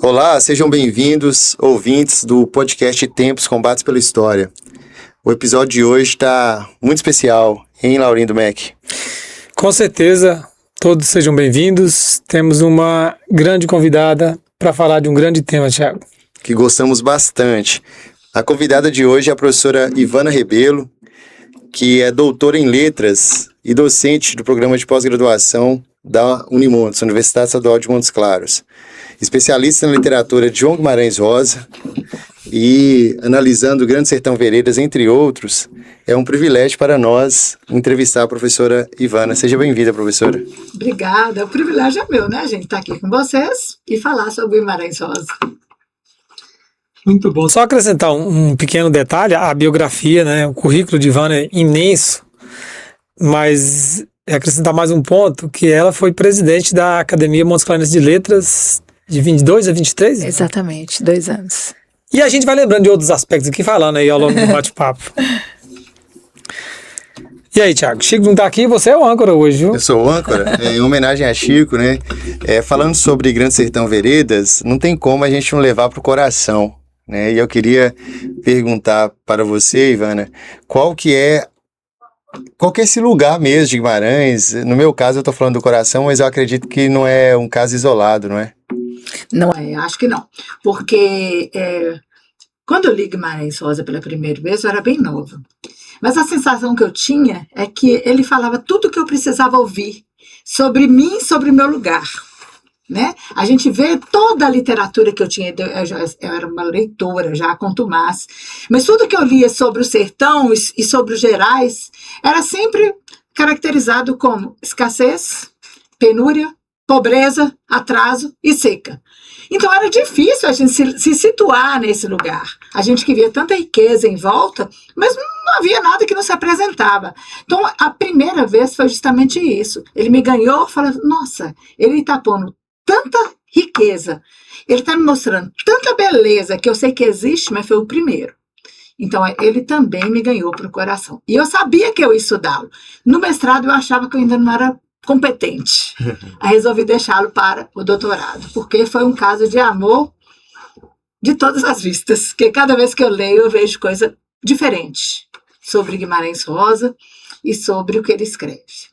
Olá, sejam bem-vindos, ouvintes do podcast Tempos Combates pela História. O episódio de hoje está muito especial, hein, Laurindo Mack? Com certeza, todos sejam bem-vindos. Temos uma grande convidada para falar de um grande tema, Thiago. Que gostamos bastante. A convidada de hoje é a professora Ivana Rebelo, que é doutora em letras e docente do programa de pós-graduação da Unimontes, Universidade Estadual de Montes Claros. Especialista na literatura de João Guimarães Rosa e analisando o Grande Sertão Veredas, entre outros. É um privilégio para nós entrevistar a professora Ivana. Seja bem-vinda, professora. Obrigada. O privilégio é meu, né, gente? Estar aqui com vocês e falar sobre o Guimarães Rosa. Muito bom. Só acrescentar um pequeno detalhe, a biografia, né? O currículo de Ivana é imenso, mas acrescentar mais um ponto, que ela foi presidente da Academia Montes Claros de Letras de 22 a 23? Exatamente, 2 anos. E a gente vai lembrando de outros aspectos aqui, falando aí ao longo do bate-papo. E aí, Thiago, Chico não tá aqui, você é o âncora hoje, viu? Eu sou o âncora, em homenagem a Chico, né? Falando sobre Grande Sertão Veredas, não tem como a gente não levar pro coração, né? E eu queria perguntar para você, Ivana, qual que é esse lugar mesmo de Guimarães? No meu caso, eu tô falando do coração, mas eu acredito que não é um caso isolado, não é? Não é, acho que não. Porque quando eu li Guimarães Rosa pela primeira vez, eu era bem nova. Mas a sensação que eu tinha é que ele falava tudo o que eu precisava ouvir sobre mim, sobre o meu lugar. Né? A gente vê toda a literatura que eu tinha, eu era uma leitora já, contumaz, mas tudo que eu lia sobre o sertão e sobre os gerais era sempre caracterizado como escassez, penúria, pobreza, atraso e seca. Então era difícil a gente se situar nesse lugar. A gente que via tanta riqueza em volta, mas não havia nada que não se apresentava. Então a primeira vez foi justamente isso. Ele me ganhou, falando, nossa, ele está pondo tanta riqueza, ele está me mostrando tanta beleza que eu sei que existe, mas foi o primeiro. Então ele também me ganhou para o coração. E eu sabia que eu ia estudá-lo. No mestrado eu achava que eu ainda não era competente. Aí resolvi deixá-lo para o doutorado, porque foi um caso de amor de todas as vistas, porque cada vez que eu leio eu vejo coisa diferente sobre Guimarães Rosa e sobre o que ele escreve.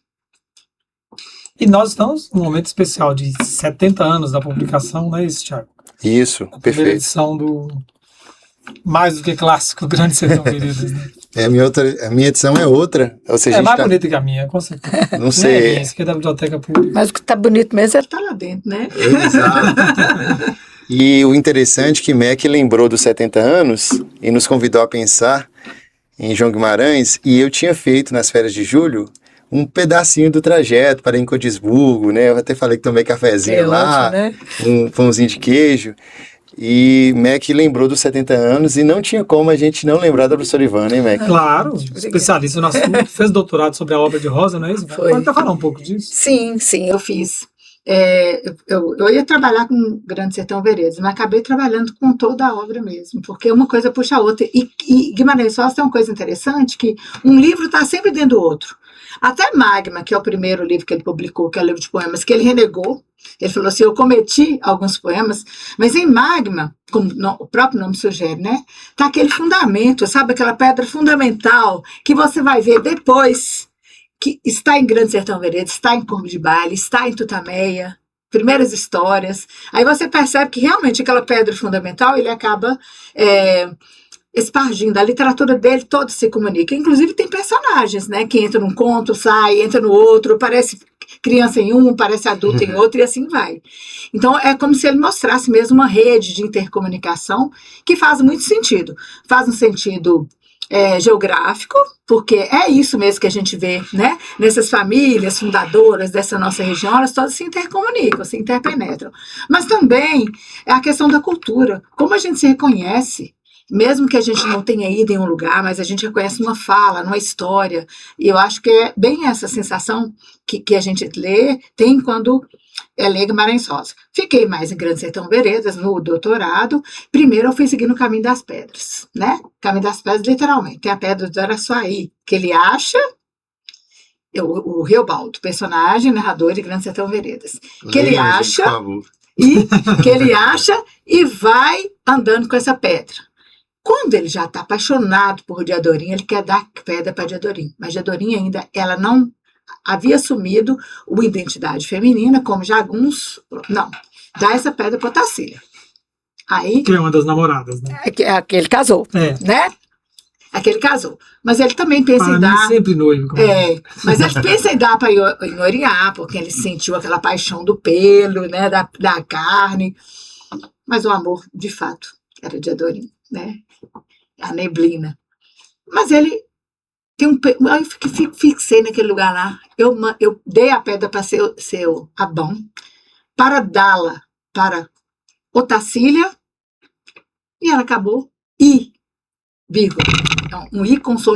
E nós estamos num momento especial de 70 anos da publicação, não é isso, Thiago? Isso, a perfeito. Primeira edição do mais do que clássico Grande Sertão Veredas, né? A minha edição é outra. Ou seja, mais bonita que a minha, com certeza. Não sei. Isso aqui é da Biblioteca Pública. Mas o que tá bonito mesmo é Tá lá dentro, né? Exato. E o interessante é que Mack lembrou dos 70 anos e nos convidou a pensar em João Guimarães, e eu tinha feito nas férias de julho um pedacinho do trajeto para ir em Codisburgo, né? Eu até falei que tomei cafezinho lá, ótimo, né? Um pãozinho de queijo. E Mack lembrou dos 70 anos e não tinha como a gente não lembrar da professora Ivana, hein, Mack? Claro, especialista no assunto, fez doutorado sobre a obra de Rosa, não é isso? Foi. Pode até falar um pouco disso? Sim, eu fiz. Eu ia trabalhar com Grande Sertão Veredas, mas acabei trabalhando com toda a obra mesmo, porque uma coisa puxa a outra. E Guimarães Rosa tem uma coisa interessante, que um livro está sempre dentro do outro. Até Magma, que é o primeiro livro que ele publicou, que é o livro de poemas, que ele renegou. Ele falou assim, eu cometi alguns poemas, mas em Magma, como o próprio nome sugere, né? Tá aquele fundamento, sabe? Aquela pedra fundamental que você vai ver depois, que está em Grande Sertão Veredas, está em Corvo de Baile, está em Tutameia, primeiras histórias. Aí você percebe que realmente aquela pedra fundamental, ele acaba espargindo. A literatura dele toda se comunica. Inclusive tem personagens, né? Que entra num conto, sai, entra no outro, parece criança em um, parece adulto em outro, e assim vai. Então é como se ele mostrasse mesmo uma rede de intercomunicação que faz muito sentido. Faz um sentido geográfico, porque é isso mesmo que a gente vê, né? Nessas famílias fundadoras dessa nossa região, elas todas se intercomunicam, se interpenetram. Mas também é a questão da cultura, como a gente se reconhece, mesmo que a gente não tenha ido em um lugar, mas a gente reconhece numa fala, numa história, e eu acho que é bem essa sensação que a gente tem quando lê Guimarães Rosa. Fiquei mais em Grande Sertão Veredas, no doutorado. Primeiro eu fui seguindo o Caminho das Pedras, né? Caminho das Pedras, literalmente. Tem a Pedra do Araçuaí, que ele acha, o Riobaldo, personagem, narrador de Grande Sertão Veredas, que ele acha e que ele acha e vai andando com essa pedra. Quando ele já está apaixonado por Diadorim, ele quer dar pedra para Diadorim, mas Diadorim ainda, ela não havia assumido uma identidade feminina, como Jagunço, não, dá essa pedra para Otacília. Aí, Que é uma das namoradas, né? Aquele casou, né? Aquele casou. Mas ele também pensa Para em mim, dar. sempre noivo. Mas ele pensa em dar para Inoriá, porque ele sentiu aquela paixão do pelo, né? Da carne. Mas o amor, de fato, era de Adorim, né? A neblina. Mas ele tem um. Eu fixei naquele lugar lá. Eu dei a pedra para seu Abão, para dá-la para Otacília, e ela acabou vírgula. Então, um I com som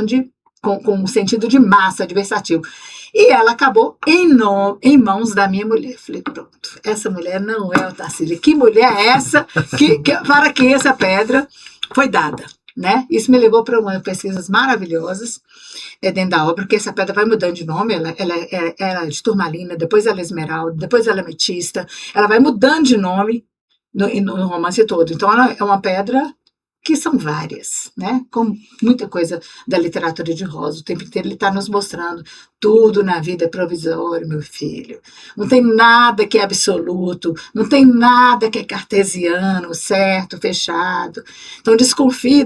com sentido de massa, adversativo. E ela acabou em mãos da minha mulher. Falei, pronto, essa mulher não é Otacília. Que mulher é essa para que essa pedra foi dada? Né? Isso me levou para umas pesquisas maravilhosas dentro da obra, porque essa pedra vai mudando de nome, ela é de turmalina, depois ela é esmeralda, depois ela é ametista, ela vai mudando de nome no romance todo. Então, ela é uma pedra que são várias, né? Como muita coisa da literatura de Rosa, o tempo inteiro ele está nos mostrando tudo na vida é provisório, meu filho. Não tem nada que é absoluto, não tem nada que é cartesiano, certo, fechado. Então desconfie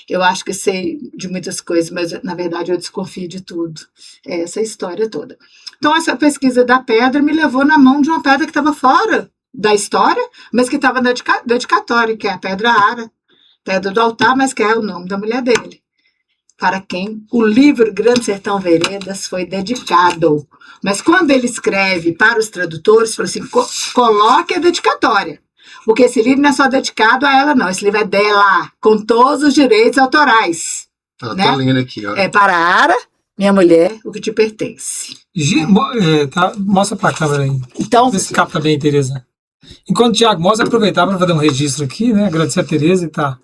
eu acho que sei de muitas coisas, mas na verdade eu desconfio de tudo. É essa história toda. Então essa pesquisa da pedra me levou na mão de uma pedra que estava fora da história, mas que estava na dedicatória, que é a pedra Ara, pedra do altar, mas que é o nome da mulher dele, para quem o livro Grande Sertão Veredas foi dedicado. Mas quando ele escreve para os tradutores, falou assim, coloque a dedicatória, porque esse livro não é só dedicado a ela, não, esse livro é dela, com todos os direitos autorais. Ela né? tá lendo aqui, ó. É para Ara, minha mulher, o que te pertence. Mostra para a câmera aí. Então, Vê se capta bem, Tereza. Enquanto o Tiago mostra, aproveitar para fazer um registro aqui, né? Agradecer a Tereza e tá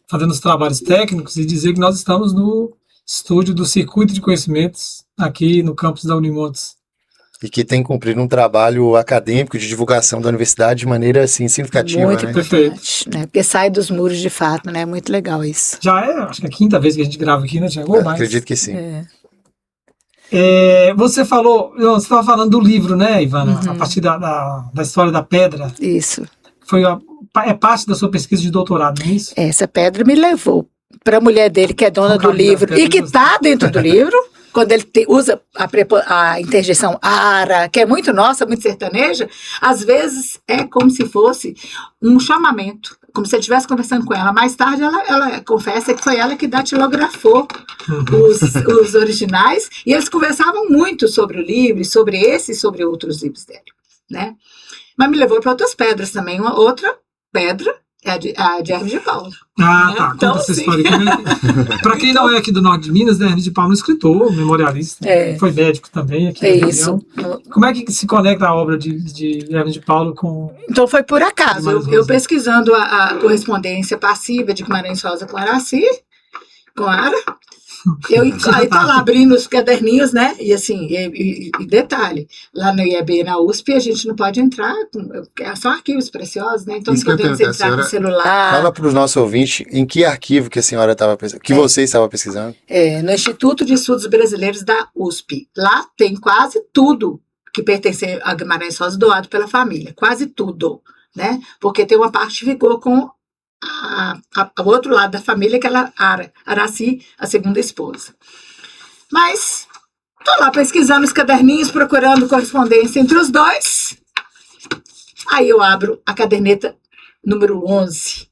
fazendo os trabalhos técnicos e dizer que nós estamos no estúdio do Circuito de Conhecimentos, aqui no campus da Unimontes. E que tem cumprido um trabalho acadêmico de divulgação da universidade de maneira assim, significativa, Muito né? importante, né? Porque sai dos muros de fato, né? Muito legal isso. Já é, acho que é a quinta vez que a gente grava aqui, né, Tiago? Ou mais. Acredito que sim. Você estava falando do livro, né, Ivana? A partir da história da pedra. Isso. É parte da sua pesquisa de doutorado, não é isso? Essa pedra me levou para a mulher dele, que é dona do livro, e que está dentro do livro, quando ele usa a interjeição ara, que é muito nossa, muito sertaneja, às vezes é como se fosse um chamamento, como se ele estivesse conversando com ela. Mais tarde, ela confessa que foi ela que datilografou os originais, e eles conversavam muito sobre o livro, sobre esse e sobre outros livros dele, né? Mas me levou para outras pedras também. Uma outra pedra é a de Hermes de Paula. Ah, tá. Então, Conta essa sim. história. Para quem não é aqui do norte de Minas, né, Hermes de Paula é um escritor, memorialista, foi médico também aqui na região. Como é que se conecta a obra de Hermes de Paula com... Então foi por acaso. Eu pesquisando a correspondência passiva de Guimarães Rosa com Araci, com Ara, aí tá lá abrindo os caderninhos, né? E assim, e detalhe, lá no IEB, na USP, a gente não pode entrar, são arquivos preciosos, né? Então não podemos entrar com celular. Fala para os nossos ouvintes em que arquivo que a senhora estava pesquisando, que você estava pesquisando. No Instituto de Estudos Brasileiros da USP. Lá tem quase tudo que pertence a Guimarães Rosa doado pela família, quase tudo, né? Porque tem uma parte que ficou com o outro lado da família, que ela Araci, a segunda esposa. Mas tô lá pesquisando os caderninhos, procurando correspondência entre os dois. Aí eu abro a caderneta número 11.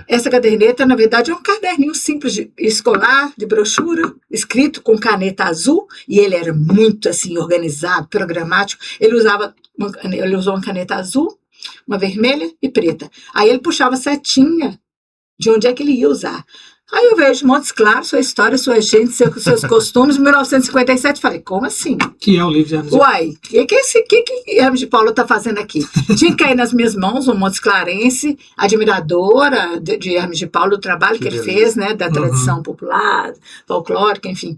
Essa caderneta, na verdade, é um caderninho simples escolar, de brochura, escrito com caneta azul, e ele era muito assim organizado, programático. Ele usou uma caneta azul, uma vermelha e preta. Aí ele puxava setinha de onde é que ele ia usar. Aí eu vejo Montes Claros, sua história, sua gente, seus costumes, 1957. Falei, como assim? Que é o livro de Hermes de Paula. Uai, o que Hermes de Paula está fazendo aqui? Tinha que cair nas minhas mãos um Montes Clarense, admiradora de Hermes de Paula, do trabalho que ele fez, né, da tradição popular, folclórica, enfim.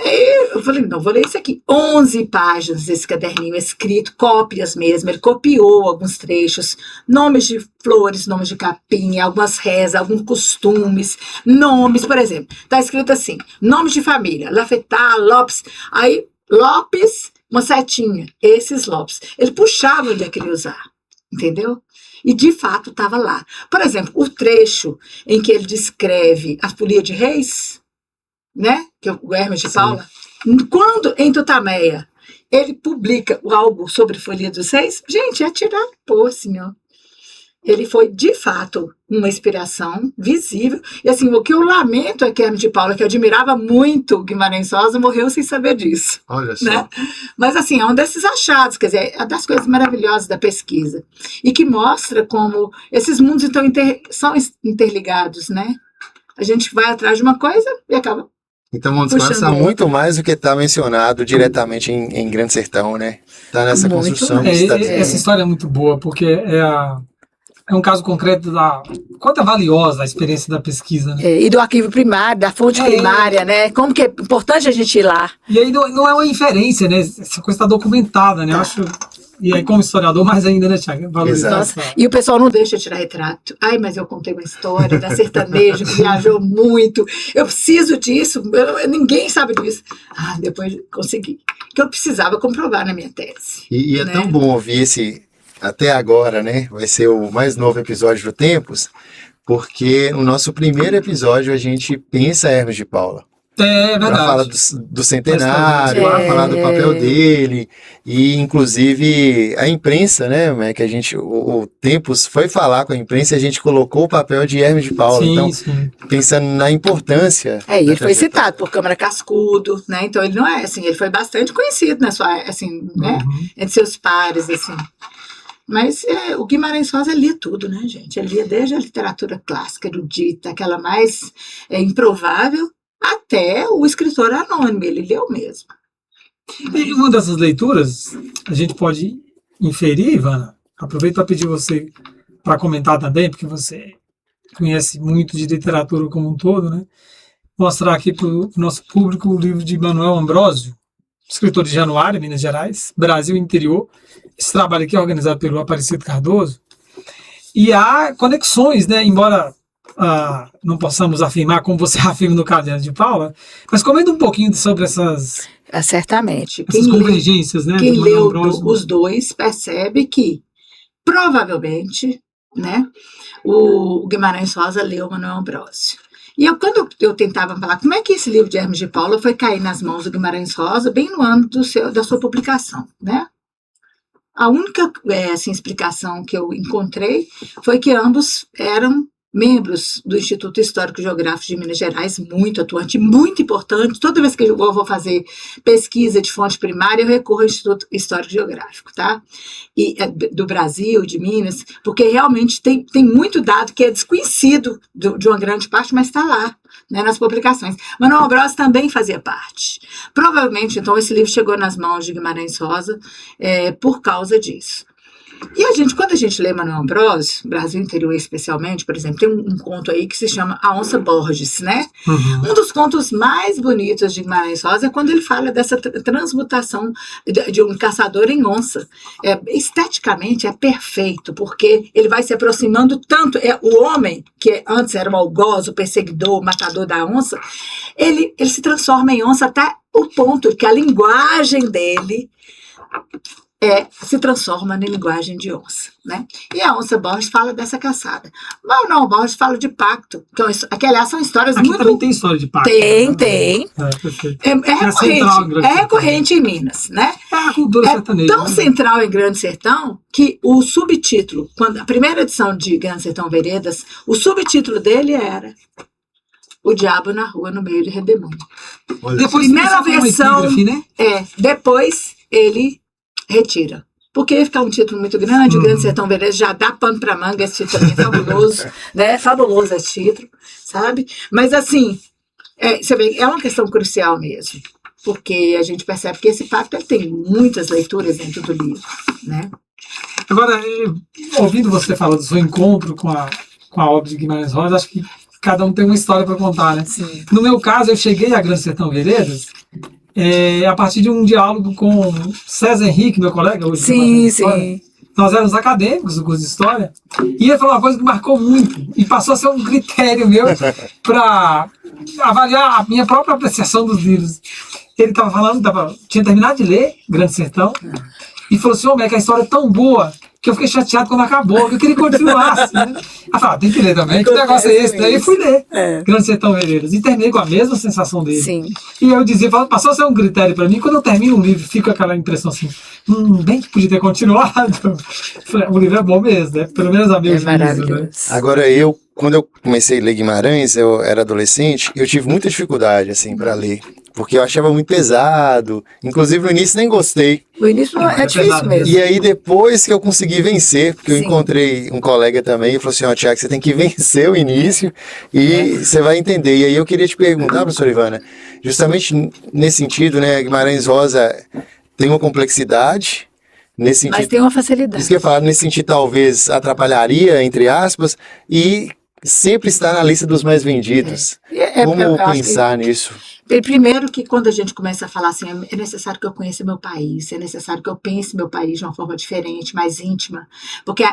Aí eu falei, não, vou ler isso aqui. 11 páginas desse caderninho escrito, cópias mesmo. Ele copiou alguns trechos, nomes de flores, nomes de capim, algumas rezas, alguns costumes, nomes, por exemplo. Está escrito assim, nomes de família, Lafetá, Lopes. Aí, Lopes, uma setinha, esses Lopes. Ele puxava onde é que ele ia usar, entendeu? E, de fato, estava lá. Por exemplo, o trecho em que ele descreve a folia de reis, né? Que é o Hermes de Paula. Quando, em Tutameia, ele publica algo sobre folia dos reis, gente, é tirar pô, assim, ó. Ele foi, de fato, uma inspiração visível. E, assim, o que eu lamento é que Hermes de Paula, que admirava muito Guimarães Rosa, morreu sem saber disso. Olha só. Né? Mas, assim, é um desses achados, quer dizer, é das coisas maravilhosas da pesquisa. E que mostra como esses mundos, então, são interligados, né? A gente vai atrás de uma coisa e acaba. Então, Montes Claros está muito mais do que está mencionado diretamente em Grande Sertão, né? Está nessa Muito construção. mais. Essa história é muito boa, porque é um caso concreto da quanto é valiosa a experiência da pesquisa, né? E do arquivo primário, da fonte primária, né? Como que é importante a gente ir lá. E aí não é uma inferência, né? Essa coisa está documentada, né? Eu acho. E aí, como historiador, mais ainda, né, Thiago? Exato. E o pessoal não Deixa eu tirar retrato. Ai, mas eu contei uma história da sertaneja que viajou muito. Eu preciso disso. Ninguém sabe disso. Ah, depois consegui. Que eu precisava comprovar na minha tese. E é né? tão bom ouvir esse, até agora, né? Vai ser o mais novo episódio do Tempos, porque no nosso primeiro episódio a gente pensa Hermes de Paula. É Para falar verdade. do centenário, para falar do papel dele, e inclusive a imprensa, né? Que a gente, o Tempos foi falar com a imprensa e a gente colocou o papel de Hermes de Paula. Sim, Então, sim. pensando na importância. E ele foi citado por Câmara Cascudo, né? Então ele não é assim, ele foi bastante conhecido na sua, assim, né? Entre seus pares, assim. Mas o Guimarães Rosa lia tudo, né, gente? Ele lia desde a literatura clássica, erudita, aquela mais improvável, até o escritor anônimo, ele leu mesmo. E uma dessas leituras, a gente pode inferir, Ivana, aproveito para pedir você para comentar também, porque você conhece muito de literatura como um todo, né? Mostrar aqui para o nosso público o livro de Manuel Ambrósio, escritor de Januário, Minas Gerais, Brasil Interior. Esse trabalho aqui é organizado pelo Aparecido Cardoso. E há conexões, né? Embora não possamos afirmar como você afirma no Caderno de Paula, mas comenta um pouquinho sobre essas Certamente. essas convergências, né? Quem do leu Ambrósio. os dois percebe que, provavelmente, né, o Guimarães Rosa leu Manuel Ambrósio. E quando eu tentava falar como é que esse livro de Hermes de Paula foi cair nas mãos do Guimarães Rosa, bem no ano da sua publicação, né? A única explicação que eu encontrei foi que ambos eram membros do Instituto Histórico e Geográfico de Minas Gerais, muito atuante, muito importante. Toda vez que eu vou fazer pesquisa de fonte primária, eu recorro ao Instituto Histórico e Geográfico, tá? E, do Brasil, de Minas, porque realmente tem muito dado que é desconhecido de uma grande parte, mas está lá, né, nas publicações. Manuel Ambrósio também fazia parte. Provavelmente, então, esse livro chegou nas mãos de Guimarães Rosa por causa disso. E quando a gente lê Manuel Ambrósio, Brasil Interior especialmente, por exemplo, tem um conto aí que se chama A Onça Borges, né? Uhum. Um dos contos mais bonitos de Guimarães Rosa é quando ele fala dessa transmutação de um caçador em onça. Esteticamente é perfeito, porque ele vai se aproximando tanto. O homem, que antes era o algoz, o perseguidor, o matador da onça, ele se transforma em onça até o ponto que a linguagem dele se transforma na linguagem de onça, né? E a Onça Borges fala dessa caçada. Manuel Borges fala de pacto, que aliás são histórias Aqui muito... também tem história de pacto. Tem. Perfeito. É recorrente em Minas, né? É a cultura sertaneja. Tão central em Grande Sertão que o subtítulo, quando a primeira edição de Grande Sertão Veredas, o subtítulo dele era O Diabo na Rua, no Meio de Redemoinho. Depois Primeira versão, né? depois ele retira. Porque ia ficar um título muito grande, Grande Sertão Veredas já dá pano pra manga, esse título é fabuloso, né? Fabuloso esse título, sabe? Mas assim, você vê, é uma questão crucial mesmo, porque a gente percebe que esse pacto tem muitas leituras dentro do livro, né? Agora, ouvindo você falar do seu encontro com a obra de Guimarães Rosa, acho que cada um tem uma história para contar, né? Sim. No meu caso, eu cheguei a Grande Sertão Veredas a partir de um diálogo com César Henrique, meu colega. Hoje Sim, sim. Nós éramos acadêmicos do curso de História, e ele falou uma coisa que marcou muito, e passou a ser um critério meu para avaliar a minha própria apreciação dos livros. Ele estava falando, tinha terminado de ler Grande Sertão, e falou assim, que a história é tão boa, que eu fiquei chateado quando acabou, que eu queria que continuasse. Né? Aí falei, tem que ler também, que negócio é esse? Daí fui ler Grande Sertão Veredas, e terminei com a mesma sensação dele. Sim. E eu dizia, passou a ser um critério para mim, quando eu termino um livro, fica aquela impressão assim, bem que podia ter continuado. O livro é bom mesmo, né? Pelo menos a meu juízo, maravilhoso. né? Agora, quando eu comecei a ler Guimarães, eu era adolescente, eu tive muita dificuldade, assim, para ler. Porque eu achava muito pesado. Inclusive, no início nem gostei. O início é difícil mesmo. E aí, depois que eu consegui vencer, porque eu Sim. encontrei um colega também e falou assim, Tiago, você tem que vencer o início e você vai entender. E aí eu queria te perguntar, professora Ivana, justamente nesse sentido, né, Guimarães Rosa tem uma complexidade, nesse sentido... Mas tem uma facilidade. Isso que eu ia falar, nesse sentido talvez atrapalharia, entre aspas, e sempre está na lista dos mais vendidos. Como pensar nisso? Primeiro que quando a gente começa a falar assim, é necessário que eu conheça meu país, é necessário que eu pense meu país de uma forma diferente, mais íntima, porque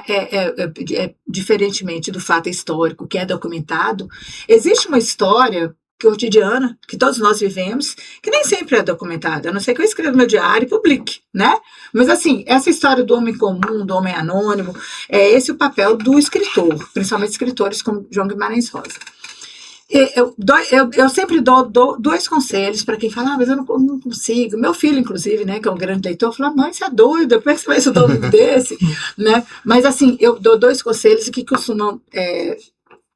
diferentemente do fato histórico que é documentado, existe uma história cotidiana que todos nós vivemos, que nem sempre é documentada, a não ser que eu escreva no meu diário e publique, né? Mas assim, essa história do homem comum, do homem anônimo, é esse o papel do escritor, principalmente escritores como João Guimarães Rosa. Eu sempre dou dois conselhos para quem fala, mas eu não consigo. Meu filho, inclusive, né, que é um grande leitor, fala, mãe, você é doida, como é que você vai estudar um livro desse? Né? Mas assim, eu dou dois conselhos que costumam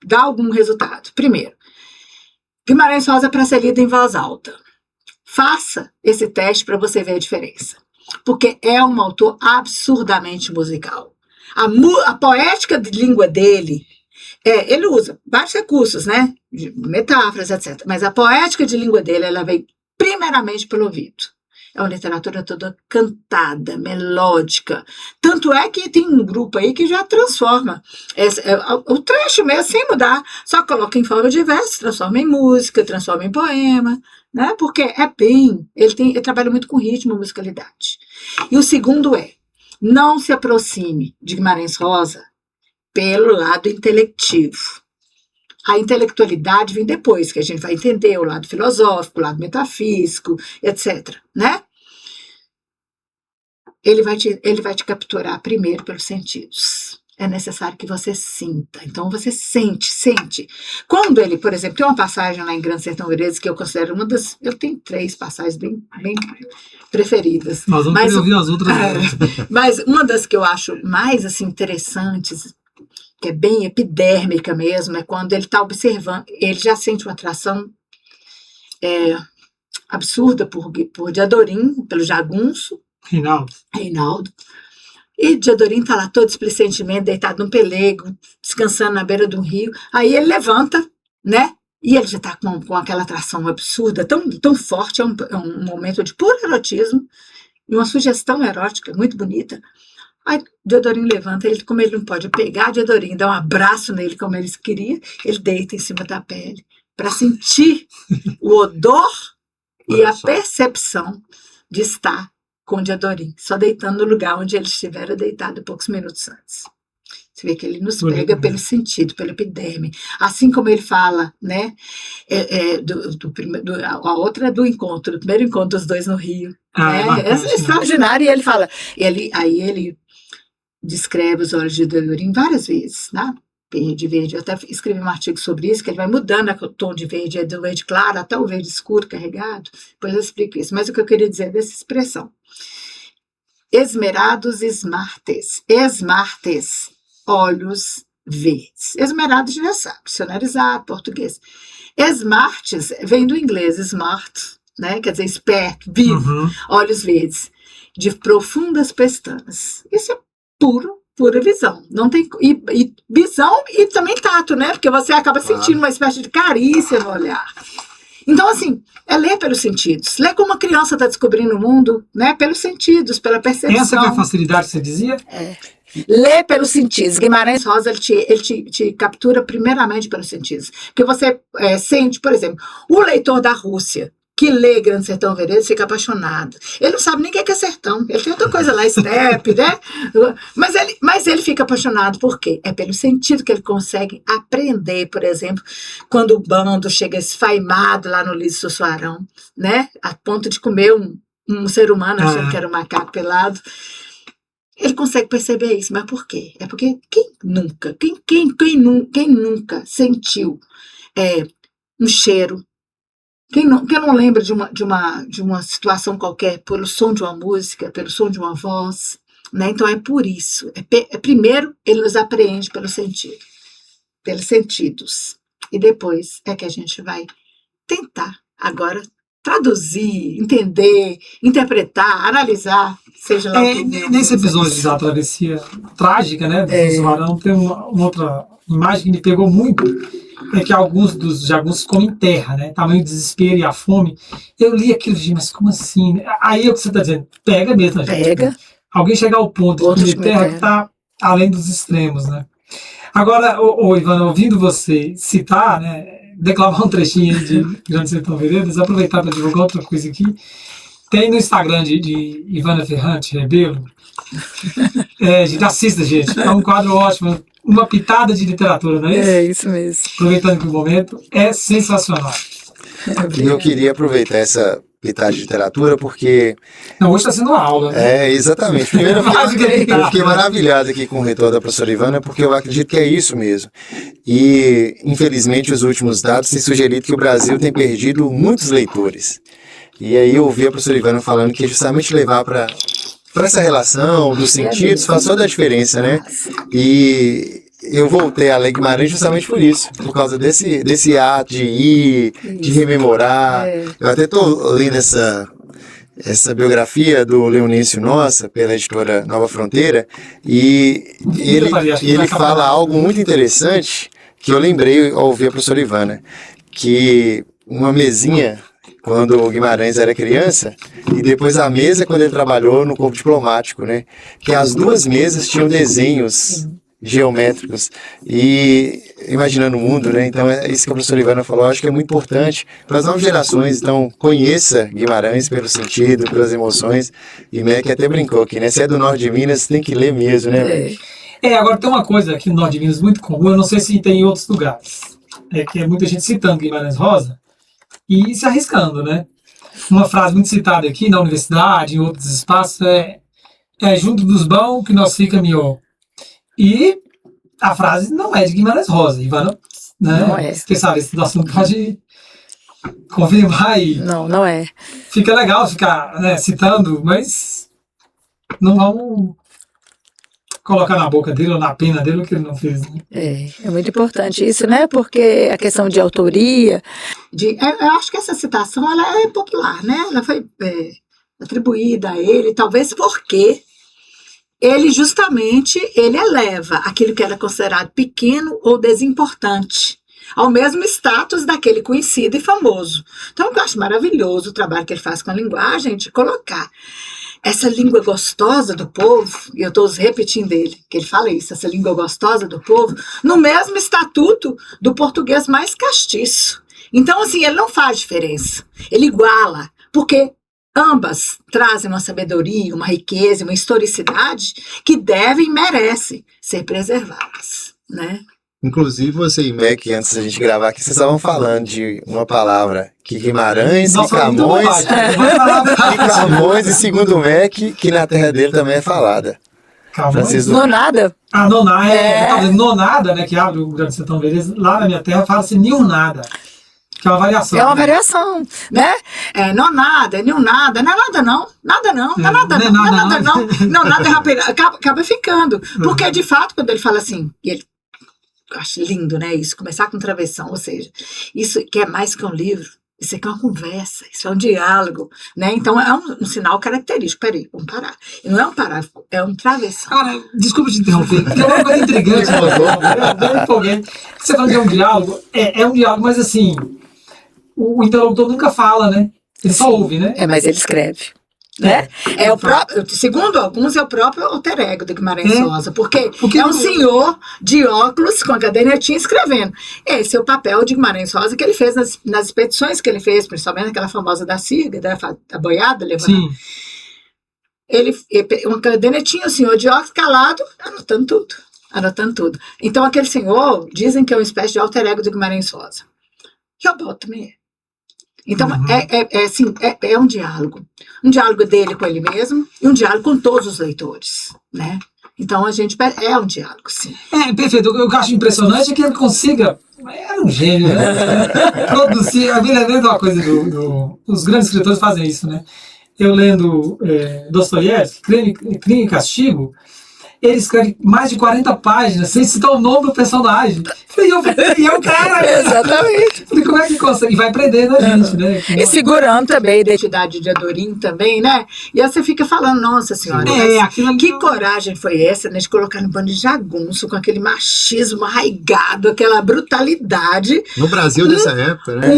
dar algum resultado. Primeiro, Guimarães Rosa para ser lido em voz alta. Faça esse teste para você ver a diferença. Porque é um autor absurdamente musical. A poética de língua dele, ele usa vários recursos, né? Metáforas, etc. Mas a poética de língua dele, ela vem primeiramente pelo ouvido. É uma literatura toda cantada, melódica. Tanto é que tem um grupo aí que já transforma o trecho mesmo, sem mudar. Só coloca em forma de verso, transforma em música, transforma em poema, né? Porque ele trabalha muito com ritmo e musicalidade. E o segundo não se aproxime de Guimarães Rosa pelo lado intelectivo. A intelectualidade vem depois, que a gente vai entender o lado filosófico, o lado metafísico, etc. Né? Ele vai te capturar primeiro pelos sentidos. É necessário que você sinta. Então, você sente. Quando ele, por exemplo, tem uma passagem lá em Grande Sertão Veredas que eu considero uma das... Eu tenho 3 passagens bem preferidas. Nós vamos querer ouvir as outras. Mas uma das que eu acho mais assim, interessantes, que é bem epidérmica mesmo, é quando ele está observando, ele já sente uma atração absurda por Diadorim, pelo jagunço, Reinaldo. E Diadorim está lá todo displicentemente, deitado num pelego, descansando na beira de um rio. Aí ele levanta, né? E ele já está com aquela atração absurda, tão forte, é um momento de puro erotismo, e uma sugestão erótica muito bonita. Aí Diadorim levanta, como ele não pode pegar Diadorim, dá um abraço nele como ele queria, ele deita em cima da pele para sentir o odor e a percepção de estar com Diadorim, só deitando no lugar onde ele estivera deitado poucos minutos antes. Você vê que ele nos pega pelo sentido, pelo epiderme. Assim como ele fala, né? A outra é do encontro, do primeiro encontro dos dois no Rio. Essa é extraordinária. E ele fala, aí ele descreve os olhos de Diadorim várias vezes, né? Verde. Eu até escrevi um artigo sobre isso, que ele vai mudando o tom de verde, do verde claro até o verde escuro, carregado. Depois eu explico isso. Mas o que eu queria dizer dessa expressão. Esmerados esmartes, olhos verdes. Esmerados já sabe, dicionarizado, português. Esmartes vem do inglês, smart, né? Quer dizer, esperto, vivo, olhos verdes, de profundas pestanas. Isso é pura visão. Não tem, e visão e também tato, né? Porque você acaba sentindo uma espécie de carícia no olhar. Então, assim, é ler pelos sentidos. Ler como uma criança está descobrindo o mundo, né? Pelos sentidos, pela percepção. Essa que é a facilidade que você dizia? Lê pelos sentidos. Guimarães Rosa, ele te captura primeiramente pelos sentidos. Porque você sente, por exemplo, o leitor da Rússia, que lê Grande Sertão Veredas, fica apaixonado. Ele não sabe nem o que é sertão. Ele tem outra coisa lá, estepe, né? Mas ele fica apaixonado por quê? É pelo sentido que ele consegue aprender, por exemplo, quando o bando chega esfaimado lá no Lício Sussuarão, né? A ponto de comer um ser humano, achando que era um macaco pelado. Ele consegue perceber isso, mas por quê? É porque quem nunca sentiu um cheiro? Quem não lembra de uma situação qualquer pelo som de uma música, pelo som de uma voz, né? Então é por isso. Primeiro ele nos apreende pelos sentidos. E depois é que a gente vai tentar agora traduzir, entender, interpretar, analisar, seja lá o que for. Nesse episódio da travessia trágica, né, do Sussuarão, tem uma outra imagem que me pegou muito, é que alguns dos jagunços comem terra, né, tamanho o desespero e a fome. Eu li aquilo de, mas como assim? Aí é o que você está dizendo, pega mesmo, gente. Pega. Alguém chegar ao ponto de comer terra que está além dos extremos, né. Agora, Ivana, ouvindo você citar, né, declamar um trechinho aí de Grande Sertão Veredas, aproveitar para divulgar outra coisa aqui. Tem no Instagram de Ivana Ferrante Rebelo. Gente, assista, gente. É um quadro ótimo. Uma pitada de literatura, não é isso? É isso mesmo. Aproveitando que o momento é sensacional. E eu queria aproveitar essa pitada de literatura porque... Não, hoje está sendo uma aula. Né? Exatamente. Primeiro eu fiquei maravilhado aqui com o retorno da professora Ivana, porque eu acredito que é isso mesmo. E, infelizmente, os últimos dados têm sugerido que o Brasil tem perdido muitos leitores. E aí eu ouvi a professora Ivana falando que justamente levar para essa relação dos sentidos faz toda a diferença, né? E eu voltei a ler Guimarães justamente por isso, por causa desse ato de ir, de rememorar. Eu até estou lendo essa biografia do Leonício Nossa, pela editora Nova Fronteira, e ele fala algo muito interessante que eu lembrei ao ouvir a professora Ivana, que uma mesinha quando o Guimarães era criança, e depois a mesa quando ele trabalhou no corpo diplomático, né? Que as duas mesas tinham desenhos geométricos, e imaginando o mundo, né? Então é isso que a professora Ivana falou, acho que é muito importante para as novas gerações. Então conheça Guimarães pelo sentido, pelas emoções, e Mac até brincou aqui, né? Se é do norte de Minas, tem que ler mesmo, né, Mac? Agora tem uma coisa aqui no norte de Minas muito comum, eu não sei se tem em outros lugares, que é muita gente citando Guimarães Rosa e se arriscando, né? Uma frase muito citada aqui na universidade, em outros espaços, é junto dos bons que nós fica melhor. E a frase não é de Guimarães Rosa, Ivana, né? Não é. Especialista do assunto pode confirmar aí. Não é. Fica legal ficar, né, citando, mas não vamos colocar na boca dele ou na pena dele o que ele não fez. Né? É muito importante isso, né? Porque a questão de autoria... eu acho que essa citação ela é popular, né? Ela foi atribuída a ele, talvez porque ele eleva aquilo que era considerado pequeno ou desimportante ao mesmo status daquele conhecido e famoso. Então, eu acho maravilhoso o trabalho que ele faz com a linguagem, de colocar essa língua gostosa do povo, e eu estou repetindo ele, que ele fala isso, essa língua gostosa do povo, no mesmo estatuto do português mais castiço. Então, assim, ele não faz diferença, ele iguala, porque ambas trazem uma sabedoria, uma riqueza, uma historicidade que devem e merecem ser preservadas, né? Inclusive você e Mac, antes da gente gravar aqui, vocês estavam falando de uma palavra que Guimarães e Camões e segundo Mac, que na terra dele também é falada. Nonada. Ah, nonada, nonada, né, que abre o Grande Sertão Veredas, lá na minha terra fala-se nionada, que é uma variação. É uma variação, né? Nonada, nionada, não é nada não, nada não, não é nada não, não é nada não, não, nada é rapidão, acaba ficando, porque de fato, quando ele fala assim, ele eu acho lindo, né, isso, começar com travessão, ou seja, isso que é mais que um livro, isso aqui é uma conversa, isso é um diálogo, né, então é um sinal característico, peraí, vamos parar, e não é um parágrafo, é um travessão. Agora, desculpa te interromper, tem uma coisa intrigante, você fala de um diálogo, é um diálogo, mas assim, o interlocutor nunca fala, né, ele só ouve, né? Mas ele escreve. Né? É o próprio, segundo alguns, é o próprio alter ego do Guimarães Rosa, porque é um senhor de óculos com a cadernetinha escrevendo. Esse é o papel de Guimarães Rosa que ele fez nas expedições que ele fez, principalmente aquela famosa da Sirga, da boiada, levando. Ele, uma cadernetinha, o senhor de óculos calado, anotando tudo. Então aquele senhor, dizem que é uma espécie de alter ego do Guimarães Rosa. Que eu boto também. Então, é um diálogo. Um diálogo dele com ele mesmo e um diálogo com todos os leitores, né? Então, é um diálogo, sim. Perfeito. O que eu acho impressionante é que ele consiga... É um gênio, né? Produzir... Eu me lembrei de uma coisa os grandes escritores fazem isso, né? Eu lendo Dostoiévski, Crime e Castigo, ele escreve mais de 40 páginas sem citar o nome do personagem. E é o cara. Exatamente. Como é que consegue? E vai prendendo a gente, né? E segurando também a identidade de Adorim também, né? E aí você fica falando, nossa senhora, que coragem foi essa, né? De colocar no pano de jagunço, com aquele machismo arraigado, aquela brutalidade. No Brasil dessa época, né?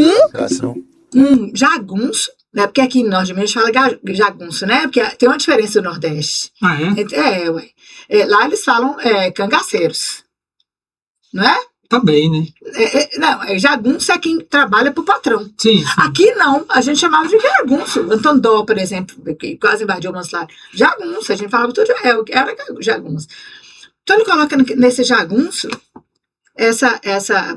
Jagunço. Né? Porque aqui em Norte de Minas fala jagunço, né? Porque tem uma diferença no Nordeste. Ah, é? Ué. Lá eles falam cangaceiros. Não é? Também, né? Não, jagunço é quem trabalha pro patrão. Sim. Aqui não, a gente chamava de jagunço. Antônio Dó, por exemplo, que quase invadiu o Manslado. Jagunço, a gente falava tudo, era jagunço. Então ele coloca nesse jagunço essa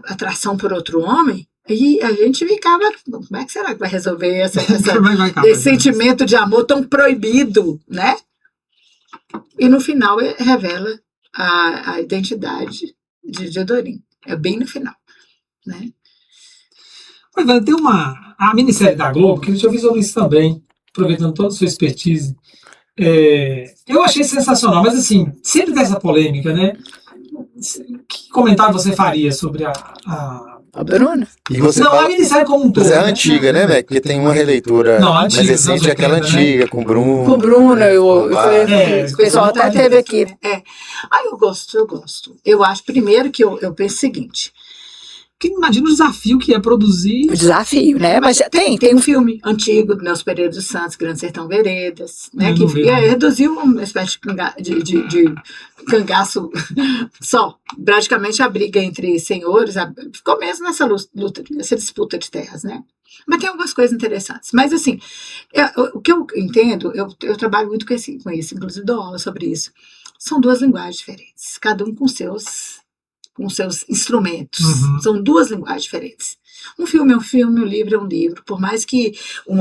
atração por outro homem. E a gente ficava, como é que será que vai resolver esse sentimento de amor tão proibido, né? E no final revela a identidade de Adorim. É bem no final, né? Mas tem a minissérie da Globo, que eu já vi sobre isso também, aproveitando toda a sua expertise. Eu achei sensacional, mas assim, sempre dessa polêmica, né? Que comentário você faria sobre a Bruna? E você não, a minissérie como um todo. Mas é antiga, né, velho? Porque tem uma releitura mais recente, aquela antiga, com o Bruno. Com o Bruno, o pessoal até teve aqui. Eu gosto. Eu acho, primeiro, que eu penso o seguinte. Que imagina o desafio que é produzir. O desafio, né? Mas tem um filme antigo do Nelson Pereira dos Santos, Grande Sertão Veredas, né? Que reduziu uma espécie de cangaço só. Praticamente a briga entre senhores ficou mesmo nessa luta, nessa disputa de terras, né? Mas tem algumas coisas interessantes. Mas, assim, o que eu entendo, eu trabalho muito com isso, inclusive dou aula sobre isso. São duas linguagens diferentes, cada um com seus instrumentos. São duas linguagens diferentes. Um filme é um filme, um livro é um livro. Por mais que,